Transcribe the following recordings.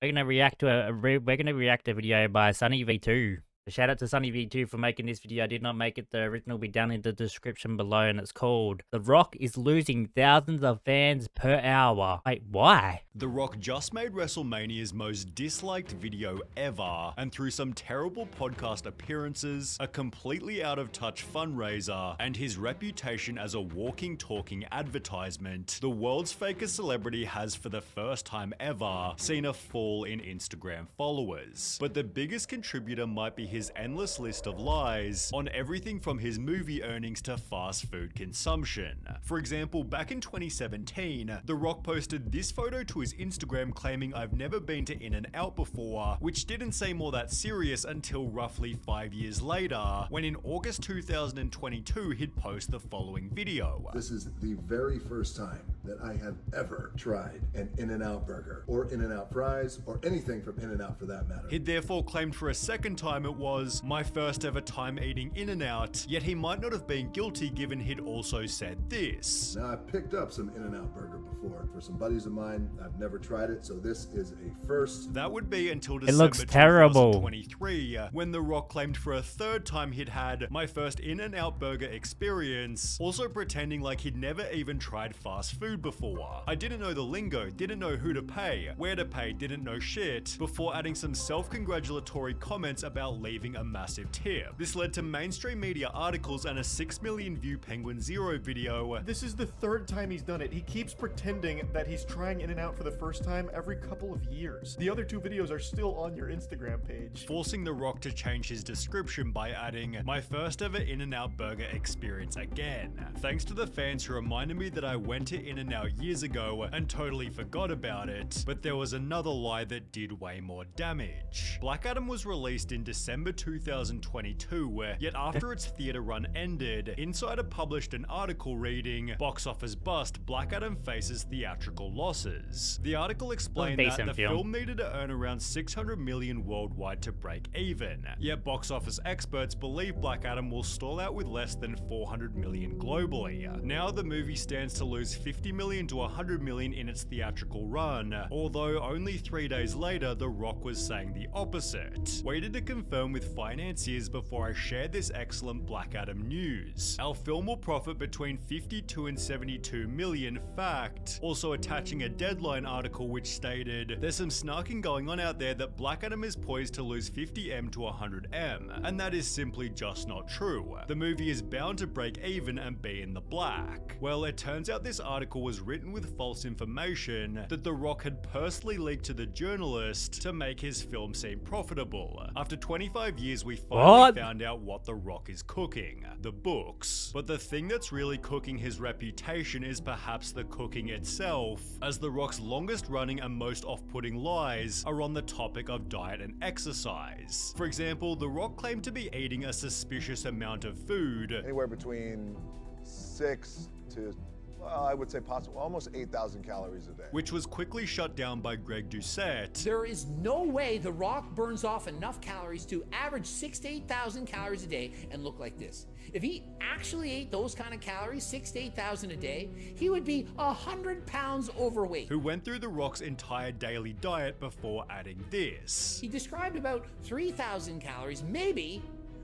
We're gonna react to a video by SunnyV2. Shout out to SunnyV2 for making this video. I did not make it. The original will be down in the description below, and it's called "The Rock is losing thousands of fans per hour." Wait, why? The Rock just made WrestleMania's most disliked video ever, and through some terrible podcast appearances, a completely out of touch fundraiser, and his reputation as a walking, talking advertisement, the world's fakest celebrity has for the first time ever seen a fall in Instagram followers. But the biggest contributor might be his endless list of lies on everything from his movie earnings to fast food consumption. For example, back in 2017, The Rock posted this photo to his Instagram claiming, "I've never been to In-N-Out before," which didn't seem all that serious until roughly 5 years later, when in August 2022 he'd post the following video. "This is the very first time that I have ever tried an In-N-Out burger, or In-N-Out fries, or anything from In-N-Out for that matter." He'd therefore claimed for a second time it was "my first ever time eating In-N-Out," yet he might not have been guilty given he'd also said this. "Now, I've picked up some In-N-Out burger before for some buddies of mine. I've never tried it, so this is a first." That would be until It December looks terrible. 2023, when The Rock claimed for a third time he'd had "my first In-N-Out burger experience," also pretending like he'd never even tried fast food before. "I didn't know the lingo, didn't know who to pay, where to pay, didn't know shit," before adding some self-congratulatory comments about leaving a massive tip. This led to mainstream media articles and a 6 million view Penguin Zero video. "This is the third time he's done it. He keeps pretending that he's trying In-N-Out for the first time every couple of years. The other two videos are still on your Instagram page." Forcing The Rock to change his description by adding, "my first ever In-N-Out burger experience again. Thanks to the fans who reminded me that I went to In-N-Out years ago and totally forgot about it, but there was another lie that did way more damage." Black Adam was released in December 2022, yet after its theater run ended, Insider published an article reading, "Box office bust, Black Adam faces theatrical losses." The article explained that the film needed to earn around 600 million worldwide to break even, yet box office experts believe Black Adam will stall out with less than 400 million globally. Now the movie stands to lose 50 million to 100 million in its theatrical run, although only 3 days later The Rock was saying the opposite. "Waited to confirm with financiers before I shared this excellent Black Adam news. Our film will profit between 52 and 72 million, fact." Also attaching a Deadline article which stated, "There's some snarking going on out there that Black Adam is poised to lose 50M to 100M, and that is simply just not true. The movie is bound to break even and be in the black." Well, it turns out this article was written with false information that The Rock had personally leaked to the journalist to make his film seem profitable. After 25 years, we finally found out what The Rock is cooking: the books. But the thing that's really cooking his reputation is perhaps the cooking itself, as The Rock's longest running and most off-putting lies are on the topic of diet and exercise. For example, The Rock claimed to be eating a suspicious amount of food, anywhere between 6 to, well, I would say possible, almost 8,000 calories a day, which was quickly shut down by Greg Doucette. "There is no way The Rock burns off enough calories to average 6,000 to 8,000 calories a day and look like this. If he actually ate those kind of calories, 6,000 to 8,000 a day, he would be 100 pounds overweight." Who went through The Rock's entire daily diet before adding this. He described about 3,000 calories, maybe.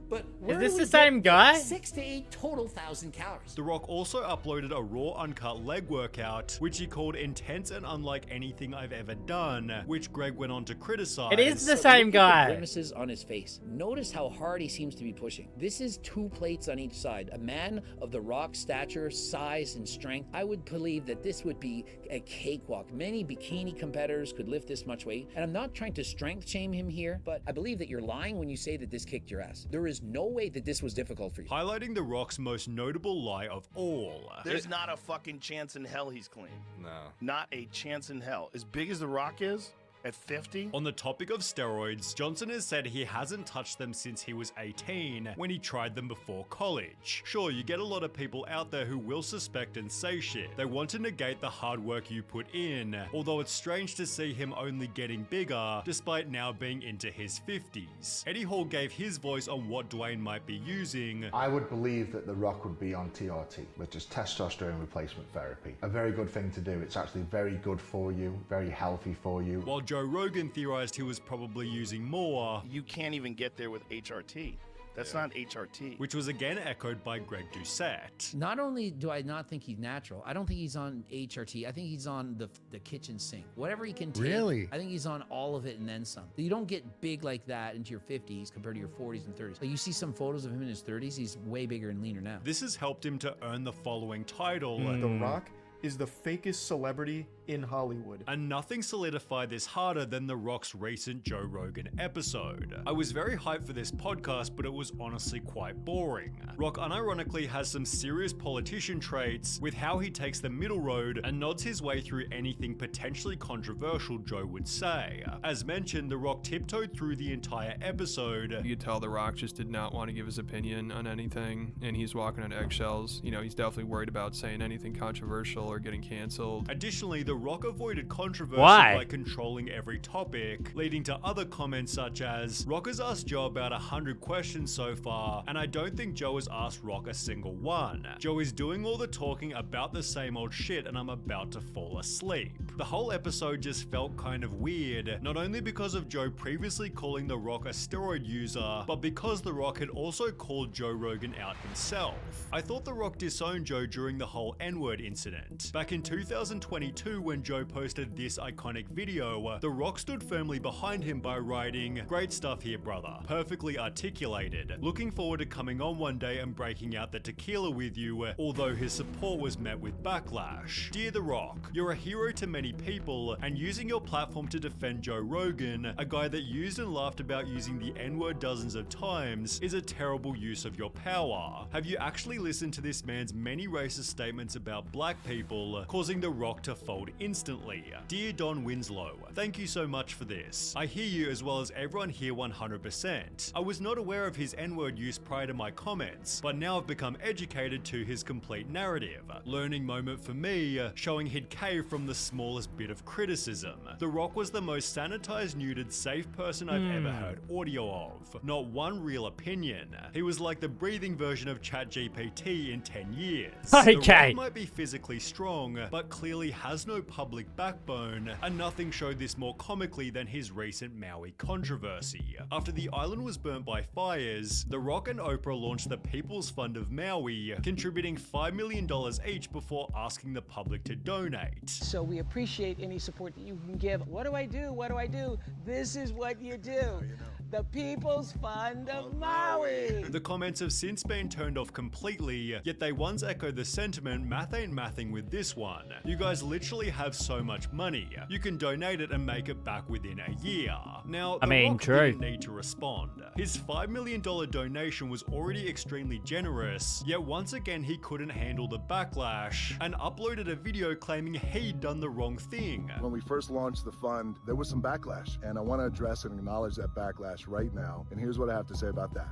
But is this the same guy? 6 to 8 total thousand calories. The Rock also uploaded a raw uncut leg workout, which he called intense and unlike anything I've ever done, which Greg went on to criticize. It is the same guy. The grimaces on his face. Notice how hard he seems to be pushing. This is 2 plates on each side. A man of The Rock's stature, size, and strength, I would believe that this would be a cakewalk. Many bikini competitors could lift this much weight, and I'm not trying to strength shame him here, but I believe that you're lying when you say that this kicked your ass. There is no way that this was difficult for you. Highlighting The Rock's most notable lie of all. There's not a fucking chance in hell he's clean. No. Not a chance in hell. As big as The Rock is, at 50? On the topic of steroids, Johnson has said he hasn't touched them since he was 18, when he tried them before college. Sure, you get a lot of people out there who will suspect and say shit. They want to negate the hard work you put in, although it's strange to see him only getting bigger, despite now being into his 50s. Eddie Hall gave his voice on what Dwayne might be using. "I would believe that The Rock would be on TRT, which is testosterone replacement therapy. A very good thing to do. It's actually very good for you, very healthy for you." While Joe Rogan theorized he was probably using more. You can't even get there with HRT. That's not HRT. Which was again echoed by Greg Doucette. Not only do I not think he's natural, I don't think he's on HRT. I think he's on the kitchen sink. Whatever he can take. Really? I think he's on all of it and then some. You don't get big like that into your 50s compared to your 40s and 30s. Like you see some photos of him in his 30s, he's way bigger and leaner now. This has helped him to earn the following title. The Rock is the fakest celebrity in Hollywood. And nothing solidified this harder than The Rock's recent Joe Rogan episode. I was very hyped for this podcast, but it was honestly quite boring. Rock unironically has some serious politician traits with how he takes the middle road and nods his way through anything potentially controversial Joe would say. As mentioned, The Rock tiptoed through the entire episode. You could tell The Rock just did not want to give his opinion on anything, and he's walking on eggshells. You know, he's definitely worried about saying anything controversial or getting canceled. Additionally, The Rock avoided controversy Why? by controlling every topic, leading to other comments such as, Rock has asked Joe about 100 questions so far, and I don't think Joe has asked Rock a single one. Joe is doing all the talking about the same old shit and I'm about to fall asleep. The whole episode just felt kind of weird, not only because of Joe previously calling The Rock a steroid user, but because The Rock had also called Joe Rogan out himself. I thought The Rock disowned Joe during the whole N-word incident. Back in 2022, when Joe posted this iconic video, The Rock stood firmly behind him by writing, "Great stuff here, brother. Perfectly articulated. Looking forward to coming on one day and breaking out the tequila with you," although his support was met with backlash. Dear The Rock, you're a hero to many people, and using your platform to defend Joe Rogan, a guy that used and laughed about using the N-word dozens of times, is a terrible use of your power. Have you actually listened to this man's many racist statements about black people, causing The Rock to fold instantly? Dear Don Winslow, thank you so much for this. I hear you as well as everyone here 100%. I was not aware of his N-word use prior to my comments, but now I've become educated to his complete narrative. Learning moment for me, showing he'd cave from the smallest bit of criticism. The Rock was the most sanitized, neutered, safe person I've ever heard audio of. Not one real opinion. He was like the breathing version of ChatGPT in 10 years. Okay. The Rock might be physically strong, but clearly has no public backbone, and nothing showed this more comically than his recent Maui controversy. After the island was burnt by fires, The Rock and Oprah launched the People's Fund of Maui, contributing $5 million each before asking the public to donate. So we appreciate any support that you can give. What do I do? What do I do? This is what you do. The People's Fund of Maui. The comments have since been turned off completely, yet they once echoed the sentiment, math ain't mathing with this one. You guys literally have so much money. You can donate it and make it back within a year. Now, The Rock didn't need to respond. His $5 million donation was already extremely generous, yet once again he couldn't handle the backlash and uploaded a video claiming he'd done the wrong thing. When we first launched the fund, there was some backlash, and I want to address and acknowledge that backlash right now. And here's what I have to say about that.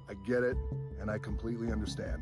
I get it, and I completely understand.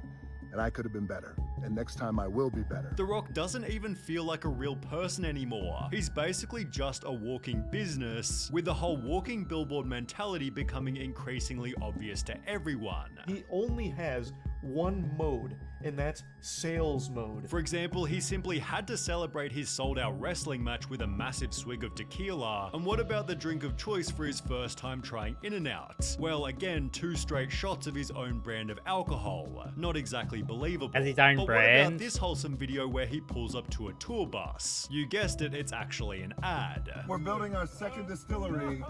And I could have been better. And next time I will be better. The Rock doesn't even feel like a real person anymore. He's basically just a walking business, with the whole walking billboard mentality becoming increasingly obvious to everyone. He only has one mode, and that's sales mode. For example, he simply had to celebrate his sold-out wrestling match with a massive swig of tequila. And what about the drink of choice for his first time trying In-N-Out? Well, again, 2 straight shots of his own brand of alcohol. Not exactly believable. As his own but brand? What about this wholesome video where he pulls up to a tour bus? You guessed it, it's actually an ad. We're building our second distillery,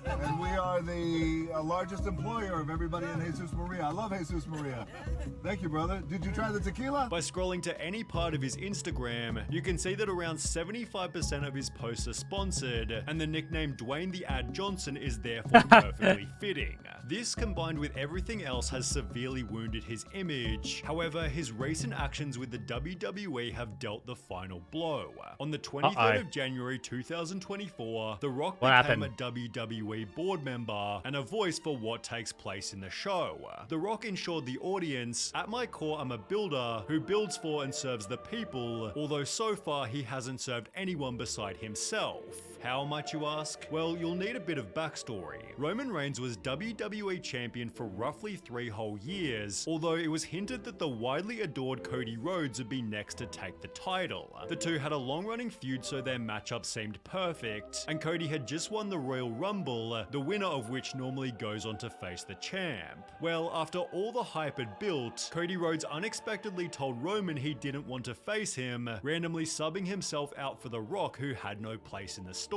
and we are the largest employer of everybody in Jesus Maria. I love Jesus Maria. Thank you, brother. Did you try the tequila? By scrolling to any part of his Instagram, you can see that around 75% of his posts are sponsored, and the nickname Dwayne the Ad Johnson is therefore perfectly fitting. This, combined with everything else, has severely wounded his image. However, his recent actions with the WWE have dealt the final blow. On the 23rd of January 2024, The Rock became a WWE board member and a voice for what takes place in the show. The Rock ensured the audience, "At my core, I'm a builder who builds for and serves the people," although so far he hasn't served anyone beside himself. How might you ask? Well, you'll need a bit of backstory. Roman Reigns was WWE champion for roughly 3 whole years, although it was hinted that the widely adored Cody Rhodes would be next to take the title. The two had a long-running feud, so their matchup seemed perfect, and Cody had just won the Royal Rumble, the winner of which normally goes on to face the champ. Well, after all the hype had built, Cody Rhodes unexpectedly told Roman he didn't want to face him, randomly subbing himself out for The Rock, who had no place in the story.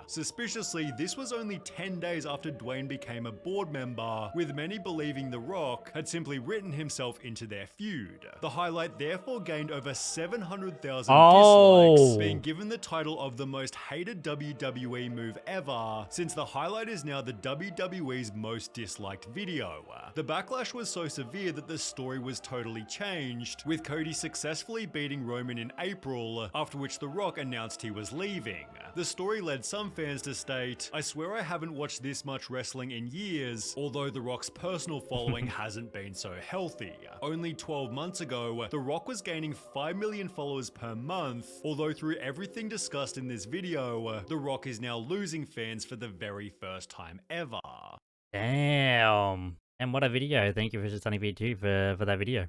Suspiciously, this was only 10 days after Dwayne became a board member, with many believing The Rock had simply written himself into their feud. The highlight therefore gained over 700,000 dislikes, being given the title of the most hated WWE move ever, since the highlight is now the WWE's most disliked video. The backlash was so severe that the story was totally changed, with Cody successfully beating Roman in April, after which The Rock announced he was leaving. The story led some fans to state, "I swear I haven't watched this much wrestling in years, although The Rock's personal following hasn't been so healthy." Only 12 months ago, The Rock was gaining 5 million followers per month, although through everything discussed in this video, The Rock is now losing fans for the very first time ever. Damn. And what a video. Thank you for SunnyV2 for that video.